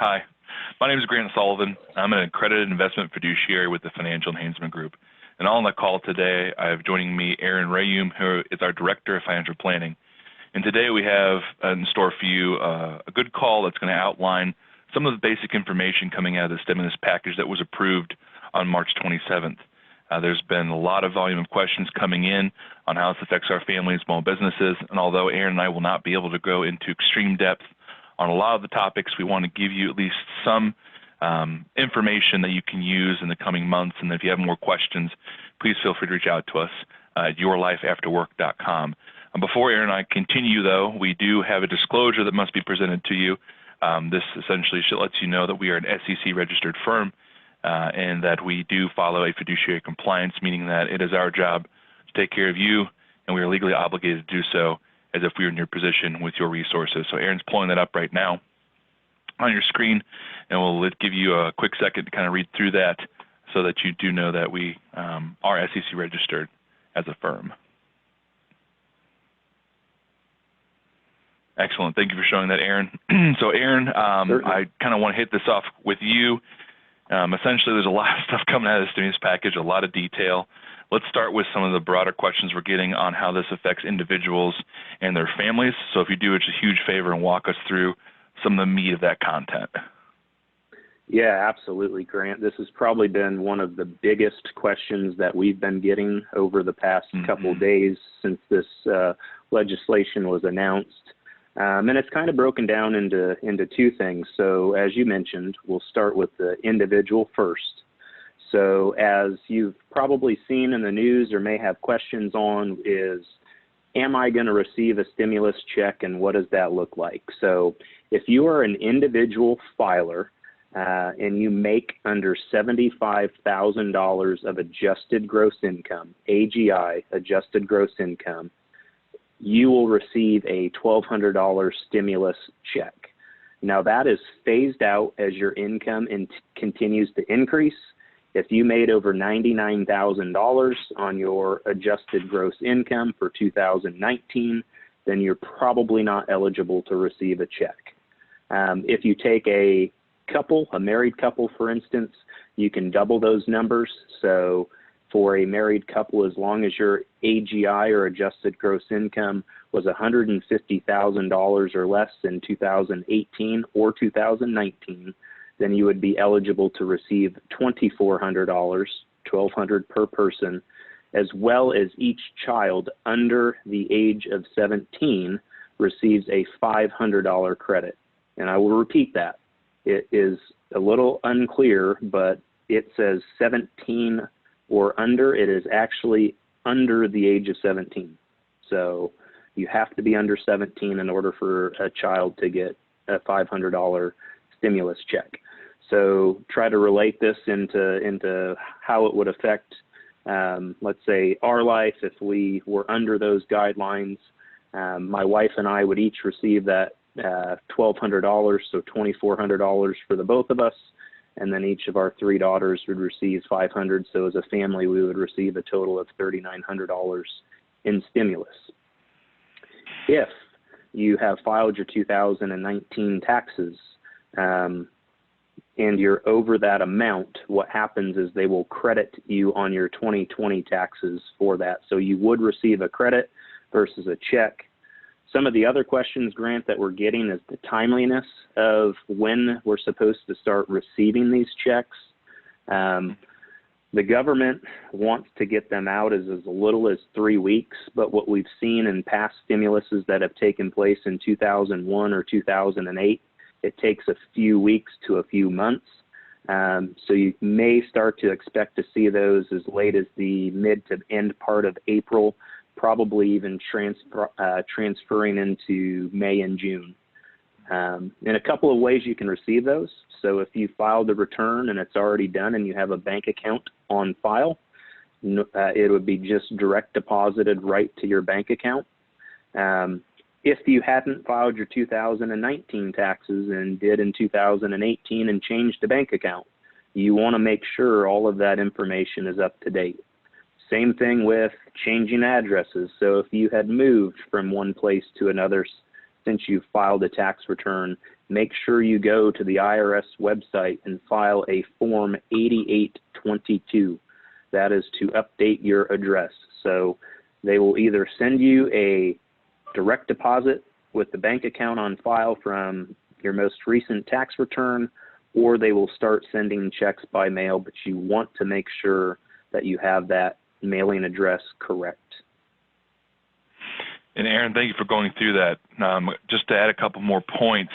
Hi, my name is Grant Soliven. I'm an accredited investment fiduciary with the Financial Enhancement Group. And on the call today, I have joining me Rheaume, who is our Director of Financial Planning. And today we have in store for you a good call that's going to outline some of the basic information coming out of the stimulus package that was approved on March 27th. There's been a lot of volume of questions coming in on how this affects our family and small businesses. And although Aaron and I will not be able to go into extreme depth on a lot of the topics, we want to give you at least some information that you can use in the coming months. And if you have more questions, please feel free to reach out to us at yourlifeafterwork.com. Before Aaron and I continue, though, we do have a disclosure that must be presented to you. This essentially lets you know that we are an SEC-registered firm and that we do follow a fiduciary compliance, meaning that it is our job to take care of you, and we are legally obligated to do so as if we were in your position with your resources. So Aaron's pulling that up right now on your screen, and we'll give you a quick second to kind of read through that so that you do know that we are SEC registered as a firm. Excellent. Thank you for showing that, Aaron. So Aaron, I kind of want to hit this off with you. Essentially, there's a lot of stuff coming out of the stimulus package, a lot of detail. Let's start with some of the broader questions we're getting on how this affects individuals and their families. So if you do us a huge favor and walk us through some of the meat of that content. Yeah, absolutely, Grant. This has probably been one of the biggest questions that we've been getting over the past couple of days since this legislation was announced. And it's kind of broken down into two things. So as you mentioned, we'll start with the individual first. So as you've probably seen in the news or may have questions on is, am I going to receive a stimulus check and what does that look like? So if you are an individual filer and you make under $75,000 of adjusted gross income, AGI, adjusted gross income, you will receive a $1,200 stimulus check. Now that is phased out as your income continues to increase. If you made over $99,000 on your adjusted gross income for 2019, then you're probably not eligible to receive a check. If you take a married couple, for instance, you can double those numbers. So for a married couple, as long as your AGI or adjusted gross income was $150,000 or less in 2018 or 2019, then you would be eligible to receive $2,400, $1,200 per person, as well as each child under the age of 17 receives a $500 credit. And I will repeat that. It is a little unclear, but it says 17 or under. It is actually under the age of 17. So you have to be under 17 in order for a child to get a $500 stimulus check. So try to relate this into how it would affect, let's say, our life if we were under those guidelines. My wife and I would each receive that $1,200, so $2,400 for the both of us, and then each of our three daughters would receive $500. So as a family, we would receive a total of $3,900 in stimulus. If you have filed your 2019 taxes and you're over that amount, what happens is they will credit you on your 2020 taxes for that. So you would receive a credit versus a check. Some of the other questions, Grant, that we're getting is the timeliness of when we're supposed to start receiving these checks. The government wants to get them out as little as 3 weeks, but what we've seen in past stimuluses that have taken place in 2001 or 2008, it takes a few weeks to a few months. So you may start to expect to see those as late as the mid to end part of April, probably even transferring into May and June. In a couple of ways you can receive those. So if you filed a return and it's already done and you have a bank account on file, it would be just direct deposited right to your bank account. If you hadn't filed your 2019 taxes and did in 2018 and changed the bank account, you want to make sure all of that information is up to date. Same thing with changing addresses. So if you had moved from one place to another since you filed a tax return, make sure you go to the IRS website and file a Form 8822. That is to update your address. So they will either send you a direct deposit with the bank account on file from your most recent tax return, or they will start sending checks by mail, but you want to make sure that you have that mailing address correct. And Aaron, thank you for going through that. Just to add a couple more points,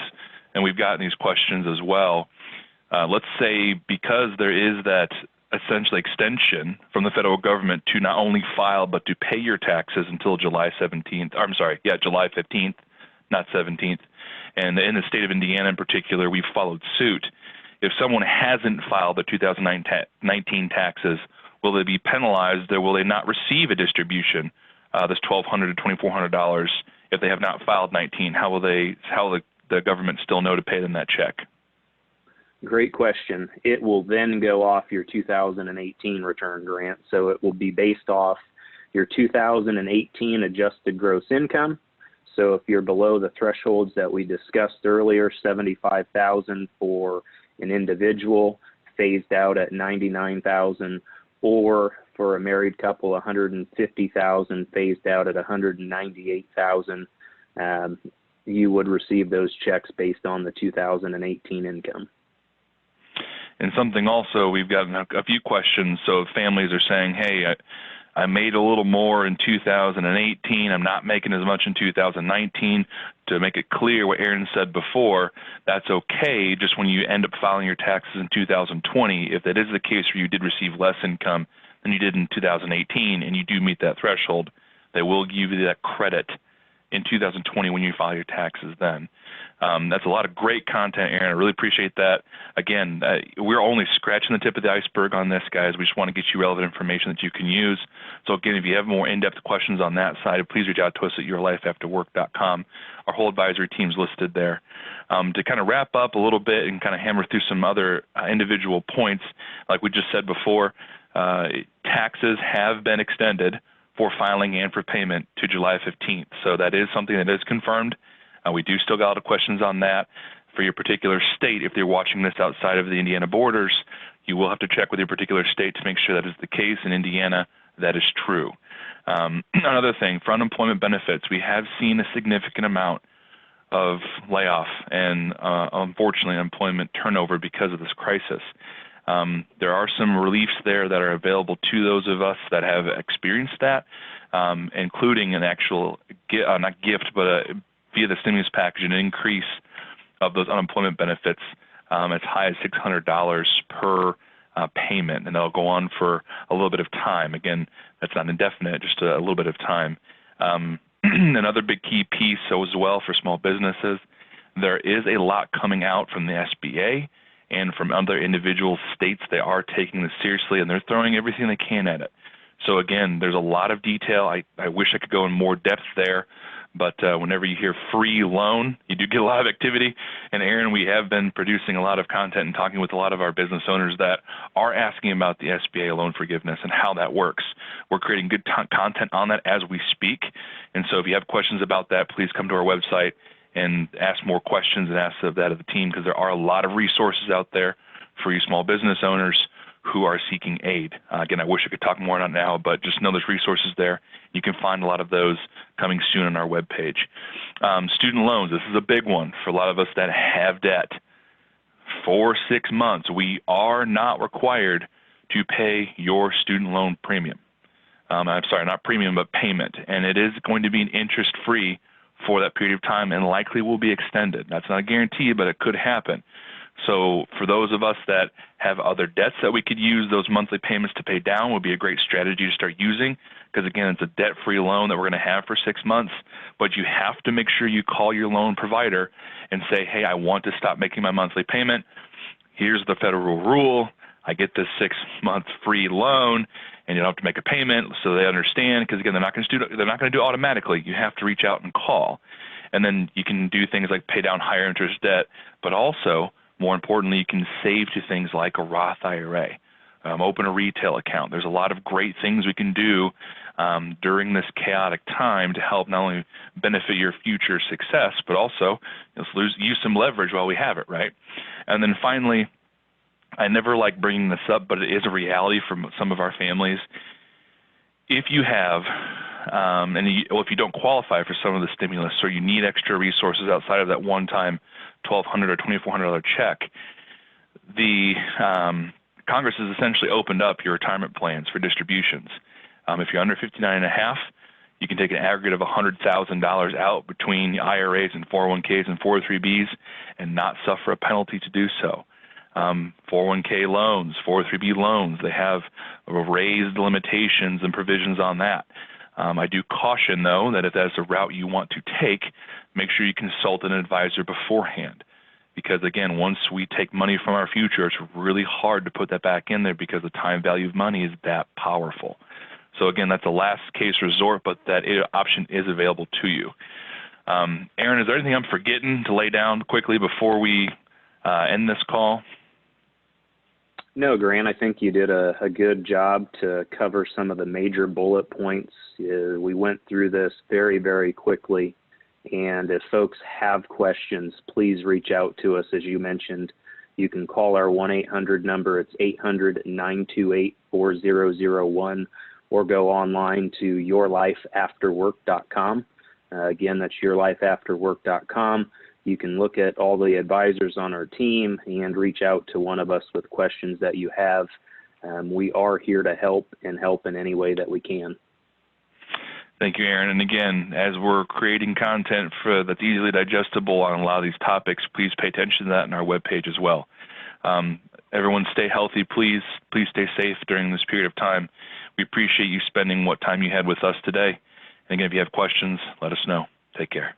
and we've gotten these questions as well. Let's say because there is that essentially extension from the federal government to not only file but to pay your taxes until July 17th. July 15th, not 17th. And in the state of Indiana in particular, we've followed suit. If someone hasn't filed the 2019 taxes, will they be penalized or will they not receive a distribution, this $1,200 to $2,400, if they have not filed 19? How will the government still know to pay them that check? Great question. It will then go off your 2018 return, Grant. So it will be based off your 2018 adjusted gross income. So if you're below the thresholds that we discussed earlier, $75,000 for an individual, phased out at $99,000, or for a married couple, $150,000, phased out at $198,000, you would receive those checks based on the 2018 income. And something also, we've gotten a few questions. So families are saying, hey, I made a little more in 2018. I'm not making as much in 2019. To make it clear what Aaron said before, that's okay just when you end up filing your taxes in 2020. If that is the case where you did receive less income than you did in 2018 and you do meet that threshold, they will give you that credit in 2020 when you file your taxes then. That's a lot of great content, Aaron. I really appreciate that. Again, we're only scratching the tip of the iceberg on this, guys. We just want to get you relevant information that you can use. So again, if you have more in-depth questions on that side, please reach out to us at yourlifeafterwork.com. Our whole advisory team's listed there. To kind of wrap up a little bit and kind of hammer through some other individual points, like we just said before, taxes have been extended for filing and for payment to July 15th. So that is something that is confirmed. We do still got a lot of questions on that. For your particular state, if they're watching this outside of the Indiana borders, you will have to check with your particular state to make sure that is the case. In Indiana, that is true. Another thing, for unemployment benefits, we have seen a significant amount of layoff and, unfortunately, unemployment turnover because of this crisis. There are some reliefs there that are available to those of us that have experienced that, including an actual, not gift, but via the stimulus package, an increase of those unemployment benefits as high as $600 per payment, and they'll go on for a little bit of time. Again, that's not indefinite, just a little bit of time. Another big key piece as well for small businesses, there is a lot coming out from the SBA and from other individual states. They are taking this seriously, and they're throwing everything they can at it. So again, there's a lot of detail. I wish I could go in more depth there, but whenever you hear free loan, you do get a lot of activity. And Aaron, we have been producing a lot of content and talking with a lot of our business owners that are asking about the SBA loan forgiveness and how that works. We're creating good content on that as we speak. And so if you have questions about that, please come to our website and ask more questions and ask that of the team, because there are a lot of resources out there for you small business owners who are seeking aid. Again, I wish I could talk more on it now, but just know there's resources there. You can find a lot of those coming soon on our webpage. Student loans, this is a big one for a lot of us that have debt. For 6 months, we are not required to pay your student loan premium. I'm sorry, not premium, but payment. And it is going to be an interest-free for that period of time and likely will be extended. That's not a guarantee, but it could happen. So for those of us that have other debts that we could use those monthly payments to pay down would be a great strategy to start using, because again, it's a debt-free loan that we're going to have for 6 months, but you have to make sure you call your loan provider and say, hey, I want to stop making my monthly payment. Here's the federal rule. I get this 6 month free loan, and you don't have to make a payment, so they understand, because again, they're not going to do it automatically. You have to reach out and call. And then you can do things like pay down higher interest debt, but also, more importantly, you can save to things like a Roth IRA. open a retail account. There's a lot of great things we can do during this chaotic time to help not only benefit your future success, but also use some leverage while we have it, right? And then finally, I never like bringing this up, but it is a reality for some of our families. If you have, if you don't qualify for some of the stimulus, or you need extra resources outside of that one-time $1,200 or $2,400 check, the Congress has essentially opened up your retirement plans for distributions. If you're under 59 and a half, you can take an aggregate of $100,000 out between IRAs and 401ks and 403bs and not suffer a penalty to do so. 401k loans, 403b loans, they have raised limitations and provisions on that. I do caution, though, that if that's a route you want to take, make sure you consult an advisor beforehand. Because, again, once we take money from our future, it's really hard to put that back in there because the time value of money is that powerful. So, again, that's a last case resort, but that option is available to you. Aaron, is there anything I'm forgetting to lay down quickly before we end this call? No, Grant, I think you did a good job to cover some of the major bullet points. We went through this very, very quickly. And if folks have questions, please reach out to us. As you mentioned, you can call our 1-800 number. It's 800-928-4001, or go online to yourlifeafterwork.com. Again, that's yourlifeafterwork.com. You can look at all the advisors on our team and reach out to one of us with questions that you have. We are here to help and help in any way that we can. Thank you, Aaron. And again, as we're creating content that's easily digestible on a lot of these topics, please pay attention to that on our webpage as well. Everyone stay healthy. Please stay safe during this period of time. We appreciate you spending what time you had with us today. And again, if you have questions, let us know. Take care.